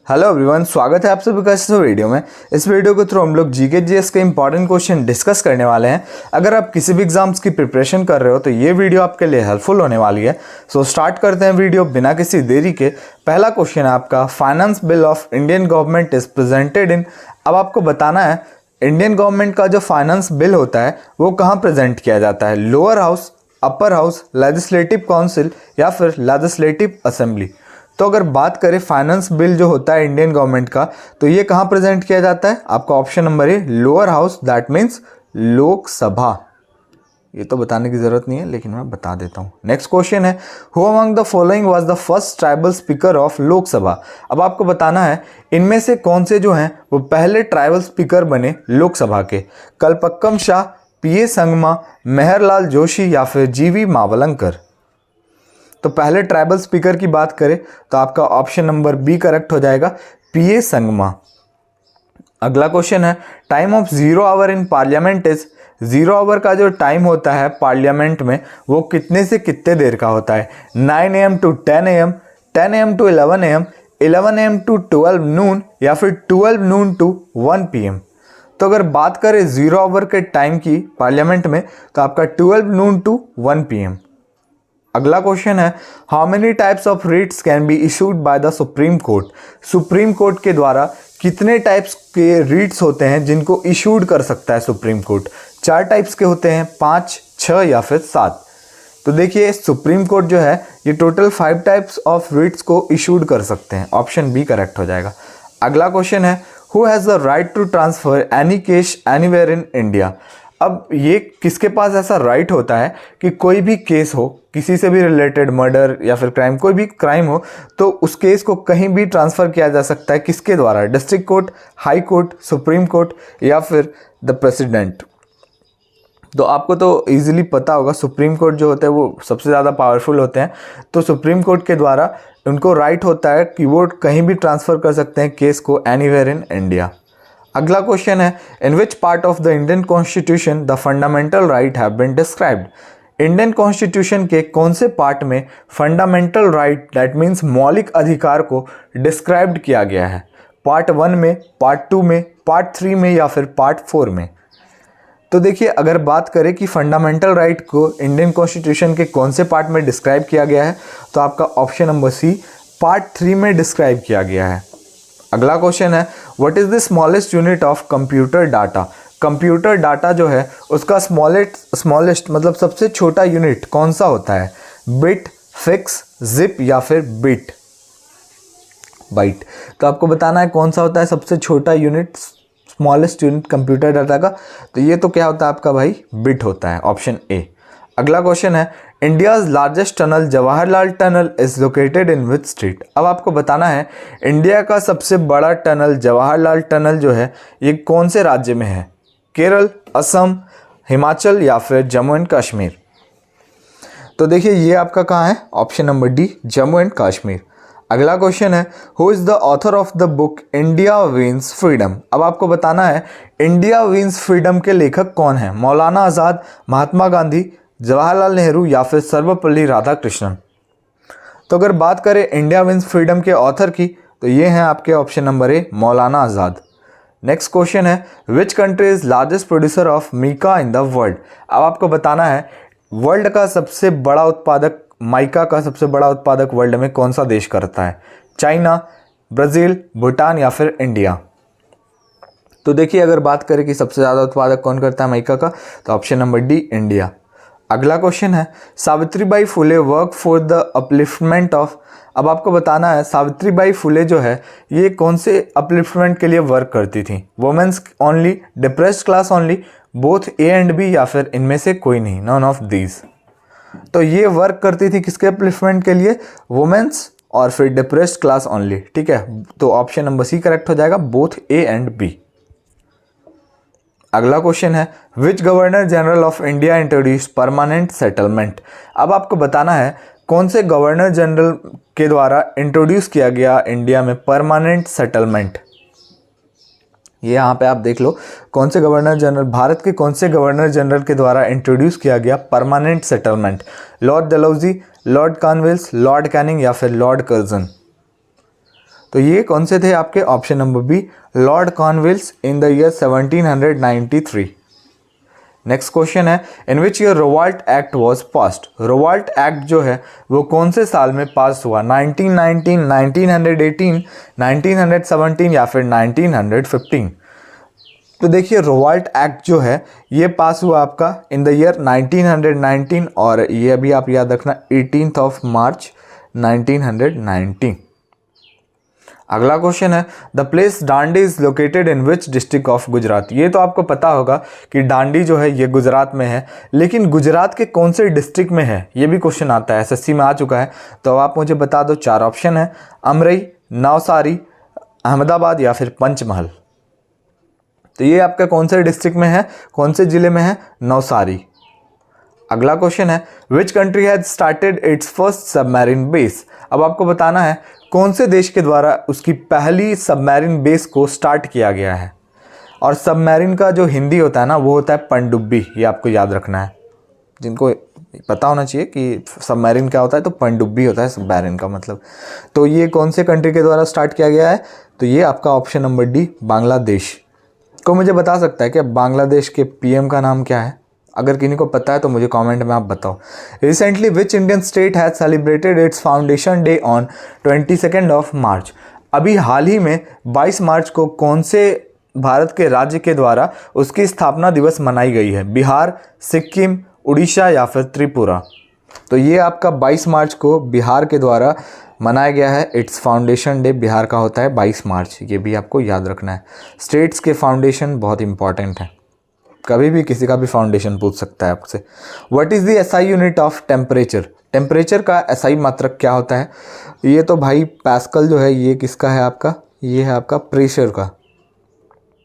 Hello everyone, स्वागत है आप सभी का इस वीडियो में। इस वीडियो के थ्रू हम लोग जीके जीएस के इंपॉर्टेंट क्वेश्चन डिस्कस करने वाले हैं। अगर आप किसी भी एग्जाम्स की प्रिपरेशन कर रहे हो तो ये वीडियो आपके लिए हेल्पफुल होने वाली है। सो स्टार्ट करते हैं वीडियो बिना किसी देरी के। पहला क्वेश्चन है आपका, finance bill of Indian government is presented in. अब आपको बताना है इंडियन गवर्नमेंट का जो फाइनेंस बिल होता है वो कहाँ प्रेजेंट किया जाता है, lower house, upper house, legislative council या फिर लेजिस्लेटिव असेंबली। तो अगर बात करें फाइनेंस बिल जो होता है इंडियन गवर्नमेंट का, तो ये कहाँ प्रेजेंट किया जाता है? आपका option number A, lower house, that means Lok Sabha. ये तो बताने की जरूरत नहीं है लेकिन मैं बता देता हूँ। नेक्स्ट क्वेश्चन है, who among the following was the first tribal speaker of Lok Sabha. अब आपको बताना है इनमें से कौन से जो हैं वो पहले ट्राइबल स्पीकर बने लोकसभा के। कल्पक्कम शाह, पीए संगमा, मेहरलाल जोशी या फिर जीवी मावलंकर। तो पहले ट्राइबल स्पीकर की बात करें तो आपका ऑप्शन नंबर बी करेक्ट हो जाएगा, पीए संगमा। अगला क्वेश्चन है, time of zero hour in parliament is. Zero hour का जो टाइम होता है पार्लियामेंट में वो कितने से कितने देर का होता है? 9 AM to 10 AM, 10 AM to 11 AM, 11 AM to 12 noon या फिर 12 नून टू 1 PM। तो अगर बात करें जीरो आवर के टाइम की पार्लियामेंट में तो आपका 12 नून टू 1 PM। अगला क्वेश्चन है, how many types of writs can be issued by the supreme court. Supreme court के द्वारा कितने टाइप्स के रिट्स होते हैं जिनको इशूड कर सकता है सुप्रीम कोर्ट? 4 टाइप्स के होते हैं, 5, 6 या फिर 7। तो देखिए सुप्रीम कोर्ट जो है ये टोटल 5 टाइप्स ऑफ रिट्स को इशूड कर सकते हैं। ऑप्शन बी करेक्ट हो जाएगा। अगला क्वेश्चन है, who has the right to transfer any case anywhere in India. अब ये किसके पास ऐसा राइट होता है कि कोई भी केस हो, किसी से भी रिलेटेड, मर्डर या फिर क्राइम, कोई भी क्राइम हो तो उस केस को कहीं भी ट्रांसफ़र किया जा सकता है। किसके द्वारा? District court, high court, supreme court या फिर द प्रेसिडेंट। तो आपको तो इजीली पता होगा सुप्रीम कोर्ट जो होता है वो सबसे ज़्यादा पावरफुल होते हैं। तो सुप्रीम कोर्ट के द्वारा उनको राइट होता है कि वो कहीं भी ट्रांसफ़र कर सकते हैं केस को एनीवेयर इन इंडिया। अगला क्वेश्चन है, in which part of the Indian constitution the fundamental right have been described. Indian constitution के कौन से पार्ट में फंडामेंटल राइट दैट मीन्स मौलिक अधिकार को डिस्क्राइब्ड किया गया है? पार्ट 1 में, पार्ट 2 में, पार्ट 3 में या फिर पार्ट 4 में? तो देखिए अगर बात करें कि फंडामेंटल राइट को इंडियन कॉन्स्टिट्यूशन के कौन से पार्ट में डिस्क्राइब किया गया है तो आपका ऑप्शन नंबर सी, पार्ट 3 में डिस्क्राइब किया गया है। अगला क्वेश्चन है, what is the smallest unit of computer data. Computer data जो है उसका स्मॉलेस्ट मतलब सबसे छोटा यूनिट कौन सा होता है? बिट, फिक्स, जिप या फिर बिट, बाइट। तो आपको बताना है कौन सा होता है सबसे छोटा unit, smallest unit computer data का। तो ये तो क्या होता है आपका भाई? बिट होता है, ऑप्शन ए। अगला क्वेश्चन है, India's largest tunnel Jawaharlal tunnel is located in which state. अब आपको बताना है इंडिया का सबसे बड़ा टनल जवाहरलाल टनल जो है ये कौन से राज्य में है? केरल, असम, हिमाचल या फिर जम्मू एंड कश्मीर। तो देखिए ये आपका कहाँ है? Option number D, Jammu and Kashmir. अगला क्वेश्चन है, who is the author of the book India wins freedom. अब आपको बताना है इंडिया वीन्स फ्रीडम के लेखक कौन है? मौलाना आज़ाद, महात्मा गांधी, जवाहरलाल नेहरू या फिर सर्वपल्ली राधाकृष्णन। तो अगर बात करें इंडिया विंस फ्रीडम के ऑथर की तो ये हैं आपके option number A, Maulana Azad. Next question है, which country is largest producer of mica in the world. अब आपको बताना है वर्ल्ड का सबसे बड़ा उत्पादक, माइका का सबसे बड़ा उत्पादक वर्ल्ड में कौन सा देश करता है? चाइना, ब्राज़ील, भूटान या फिर इंडिया। तो देखिए अगर बात करें कि सबसे ज़्यादा उत्पादक कौन करता है माइका का तो ऑप्शन नंबर डी, इंडिया। अगला क्वेश्चन है, Savitribai Phule work for the upliftment of. अब आपको बताना है सावित्रीबाई फुले जो है ये कौन से अपलिफ्टमेंट के लिए वर्क करती थी? Women's only, depressed class only, both A and B या फिर इनमें से कोई नहीं, नॉन ऑफ दीज। तो ये वर्क करती थी किसके अपलिफ्टमेंट के लिए? वुमेन्स और फिर डिप्रेस्ड क्लास ओनली, ठीक है। तो ऑप्शन नंबर सी करेक्ट हो जाएगा, बोथ ए एंड बी। अगला क्वेश्चन है, which governor general of India introduce permanent settlement. अब आपको बताना है कौन से गवर्नर जनरल के द्वारा इंट्रोड्यूस किया गया इंडिया में परमानेंट सेटलमेंट। ये यहाँ पे आप देख लो कौन से गवर्नर जनरल, भारत के कौन से गवर्नर जनरल के द्वारा इंट्रोड्यूस किया गया permanent settlement. Lord Dalhousie, Lord Cornwallis, Lord Canning या फिर लॉर्ड कर्जन। तो ये कौन से थे आपके? Option number B, Lord Cornwallis in the year 1793। Next question है, in which year revolt act was passed. Revolt act जो है वो कौन से साल में पास हुआ? 1919, 1918, 1917 या फिर 1915? तो देखिए रिवॉल्ट एक्ट जो है ये पास हुआ आपका इन द ईयर 1919 और ये भी आप याद रखना 18th ऑफ मार्च 1919। अगला क्वेश्चन है, the place Dandi is located in which district of Gujarat. ये तो आपको पता होगा कि दांडी जो है ये गुजरात में है, लेकिन गुजरात के कौन से डिस्ट्रिक्ट में है ये भी क्वेश्चन आता है, एसएससी में आ चुका है। तो आप मुझे बता दो, 4 ऑप्शन है, अमरई, नवसारी, अहमदाबाद या फिर पंचमहल। तो ये आपका कौन से डिस्ट्रिक्ट में है, कौन से जिले में है? नवसारी। अगला क्वेश्चन है, which country has started it's first submarine base. अब आपको बताना है कौन से देश के द्वारा उसकी पहली सबमरीन बेस को स्टार्ट किया गया है। और सबमरीन का जो हिंदी होता है ना वो होता है पनडुब्बी, ये आपको याद रखना है। जिनको पता होना चाहिए कि सबमरीन क्या होता है, तो पनडुब्बी होता है सबमरीन का मतलब। तो ये कौन से कंट्री के द्वारा स्टार्ट किया गया है? तो ये आपका ऑप्शन नंबर डी, बांग्लादेश। को मुझे बता सकता है कि बांग्लादेश के पीएम का नाम क्या है? अगर किसी को पता है तो मुझे कमेंट में आप बताओ। Recently which Indian state has celebrated it's foundation day on 22 of March. अभी हाल ही में 22 मार्च को कौन से भारत के राज्य के द्वारा उसकी स्थापना दिवस मनाई गई है? बिहार, सिक्किम, उड़ीसा या फिर त्रिपुरा? तो ये आपका 22 मार्च को बिहार के द्वारा मनाया गया है। इट्स फाउंडेशन डे बिहार का होता है 22 मार्च, ये भी आपको याद रखना है। स्टेट्स के फाउंडेशन बहुत इंपॉर्टेंट है, कभी भी किसी का भी फाउंडेशन पूछ सकता है आपसे। What is the SI unit of temperature. Temperature का एसआई मात्रक क्या होता है? ये तो भाई पास्कल जो है ये किसका है आपका? ये है आपका प्रेशर का।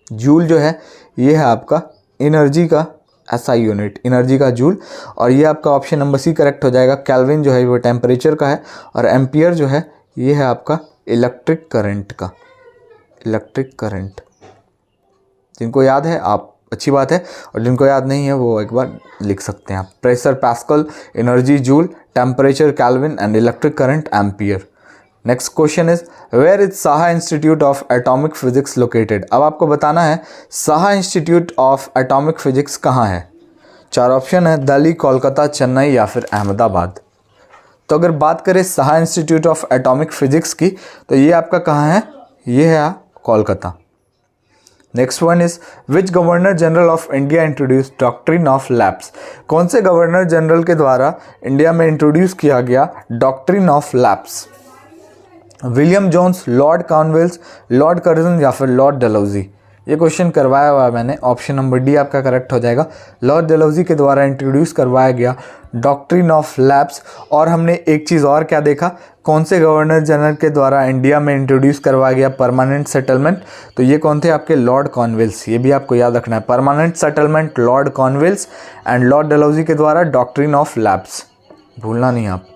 जूल जो है ये है आपका एनर्जी का एसआई यूनिट, एनर्जी का जूल। और ये आपका ऑप्शन नंबर सी करेक्ट हो जाएगा। केल्विन जो है वो टेम्परेचर का है और एम्पियर जो है ये है आपका इलेक्ट्रिक करंट का, इलेक्ट्रिक करंट। जिनको याद है आप अच्छी बात है, और जिनको याद नहीं है वो एक बार लिख सकते हैं आप। Pressure pascal, energy joule, temperature kelvin and electric current ampere. Next question is, where is Saha Institute of Atomic Physics located. अब आपको बताना है Saha Institute of Atomic Physics कहाँ है। 4 ऑप्शन है, दिल्ली, कोलकाता, चेन्नई या फिर अहमदाबाद। तो अगर बात करें Saha Institute of Atomic physics की तो ये आपका कहाँ है? ये है Kolkata. Next one is, which governor general of India introduce doctrine of lapse. कौन से गवर्नर जनरल के द्वारा इंडिया में इंट्रोड्यूस किया गया doctrine of lapse? William Jones, Lord Cornwallis, Lord Curzon या फिर लॉर्ड डलहौजी। ये क्वेश्चन करवाया हुआ है मैंने, ऑप्शन नंबर डी आपका करेक्ट हो जाएगा। लॉर्ड डलहौजी के द्वारा इंट्रोड्यूस करवाया गया डॉक्ट्रिन ऑफ लैप्स। और हमने एक चीज़ और क्या देखा, कौन से गवर्नर जनरल के द्वारा इंडिया में इंट्रोड्यूस करवाया गया परमानेंट सेटलमेंट। तो ये कौन थे आपके? Lord Cornwallis. ये भी आपको याद रखना है, permanent settlement Lord Cornwallis and Lord Dalhousie के द्वारा डॉक्ट्रिन ऑफ लैप्स, भूलना नहीं आप।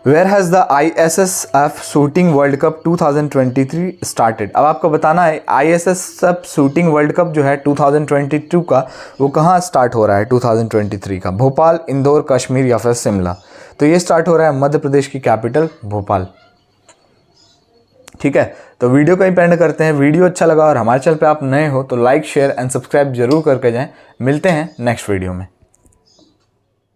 Where has the ISSF shooting World Cup 2023 started. अब आपको बताना है ISSF शूटिंग वर्ल्ड कप जो है 2022 का वो कहाँ स्टार्ट हो रहा है 2023 का? भोपाल, इंदौर, कश्मीर या फिर शिमला। तो ये स्टार्ट हो रहा है मध्य प्रदेश की कैपिटल भोपाल। ठीक है, तो वीडियो को ही एंड करते हैं। वीडियो अच्छा लगा और हमारे चैनल पे आप नए हो तो लाइक, शेयर एंड सब्सक्राइब जरूर करके जाएं। मिलते हैं नेक्स्ट वीडियो में।